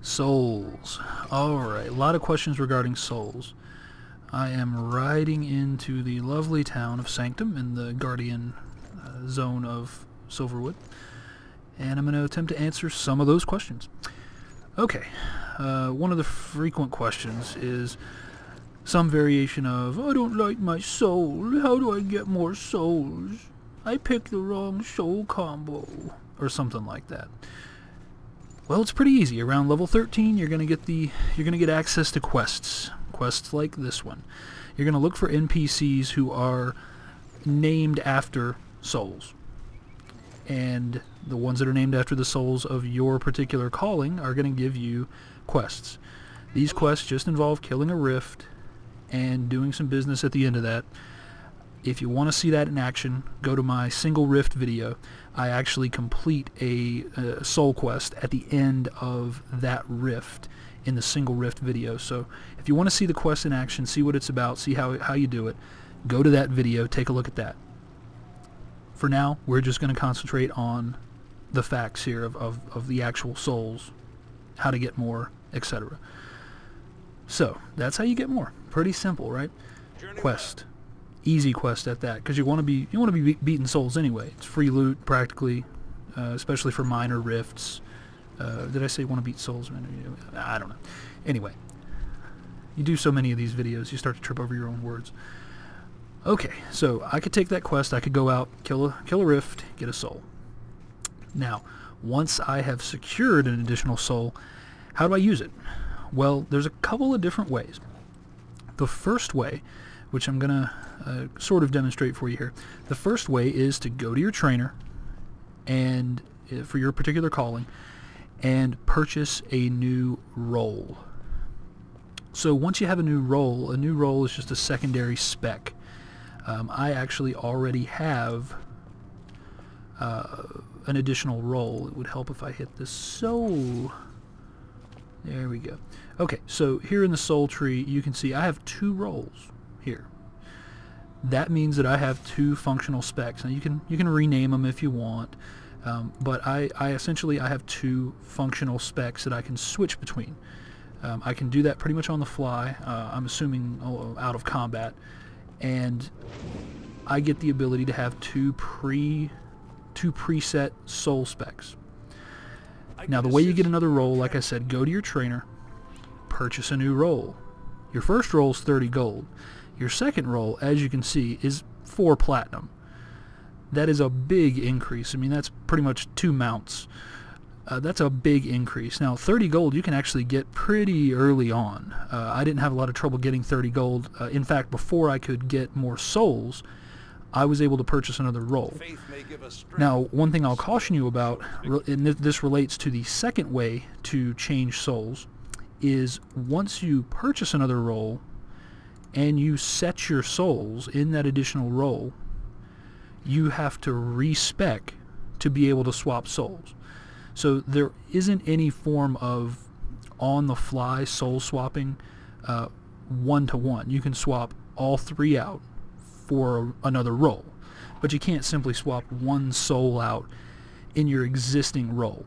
Souls. Alright, a lot of questions regarding souls. I am riding into the lovely town of Sanctum in the Guardian zone of Silverwood, and I'm going to attempt to answer some of those questions. Okay, one of the frequent questions is some variation of, I don't like my soul, how do I get more souls? I picked the wrong soul combo, or something like that. Well, it's pretty easy. Around level 13, you're gonna get access to quests like this one. You're gonna look for NPCs who are named after souls, and the ones that are named after the souls of your particular calling are gonna give you quests. These quests just involve killing a rift and doing some business at the end of that. If you want to see that in action, go to my single rift video. I actually complete a soul quest at the end of that rift in the single rift video. So if you want to see the quest in action, see what it's about, see how you do it, go to that video, take a look at that. For now, we're just going to concentrate on the facts here of the actual souls, how to get more, etc. So that's how you get more. Pretty simple, right? Quest. Easy quest at that, because you want to be beating souls anyway. It's free loot practically, especially for minor rifts. Did I say want to beat souls? I don't know. Anyway, you do so many of these videos, you start to trip over your own words. Okay, so I could take that quest. I could go out, kill a rift, get a soul. Now, once I have secured an additional soul, how do I use it? Well, there's a couple of different ways. The first way, which I'm going to sort of demonstrate for you here. The first way is to go to your trainer and for your particular calling and purchase a new role. So once you have a new role is just a secondary spec. I actually already have an additional role. It would help if I hit the soul. There we go. Okay, so here in the soul tree you can see I have 2 roles here. That means that I have 2 functional specs. Now you can rename them if you want, but I essentially have 2 functional specs that I can switch between. I can do that pretty much on the fly. I'm assuming out of combat, and I get the ability to have 2 preset soul specs. Now the way you get another role, like I said, go to your trainer, purchase a new role. Your first role is 30 gold. Your second role, as you can see, is 4 platinum. That is a big increase. I mean, that's pretty much 2 mounts. That's a big increase. Now, 30 gold you can actually get pretty early on. I didn't have a lot of trouble getting 30 gold. In fact, before I could get more souls, I was able to purchase another role. Now, one thing I'll caution you about, and this relates to the second way to change souls, is once you purchase another role and you set your souls in that additional role, you have to respec to be able to swap souls. So there isn't any form of on-the-fly soul swapping one-to-one. You can swap all 3 out for another role, but you can't simply swap one soul out in your existing role.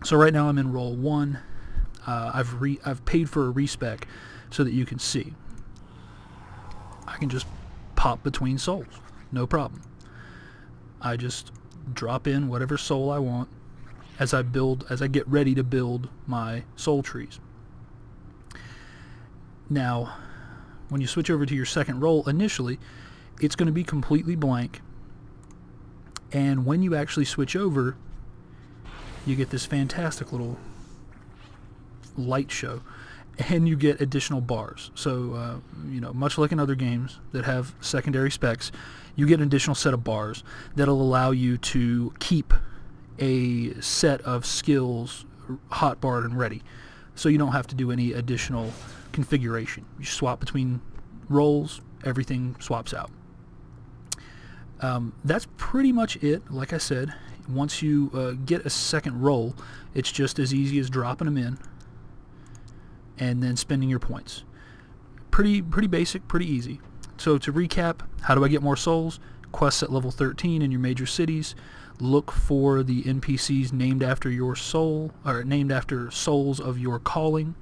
So right now I'm in role 1. I've paid for a respec so that you can see. I can just pop between souls, no problem. I just drop in whatever soul I want as I get ready to build my soul trees. Now, when you switch over to your second role, initially, it's going to be completely blank. And when you actually switch over, you get this fantastic little light show, and you get additional bars. So, much like in other games that have secondary specs, you get an additional set of bars that'll allow you to keep a set of skills hotbarred and ready. So you don't have to do any additional configuration. You swap between roles, everything swaps out. That's pretty much it. Like I said, once you get a second role, it's just as easy as dropping them in and then spending your points. Pretty basic, pretty easy. So to recap, how do I get more souls? Quests at level 13 in your major cities. Look for the NPCs named after your soul, or named after souls of your calling.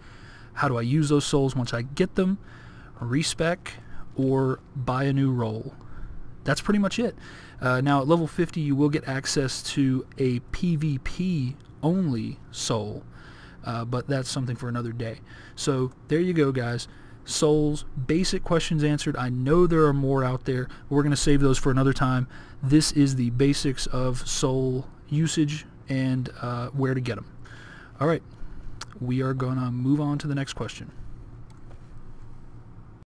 How do I use those souls once I get them? Respec or buy a new role. That's pretty much it. Now at level 50 you will get access to a PvP only soul, but that's something for another day. So there you go, guys. Souls, basic questions answered. I know there are more out there. We're going to save those for another time. This is the basics of soul usage and where to get them. Alright, we are going to move on to the next question.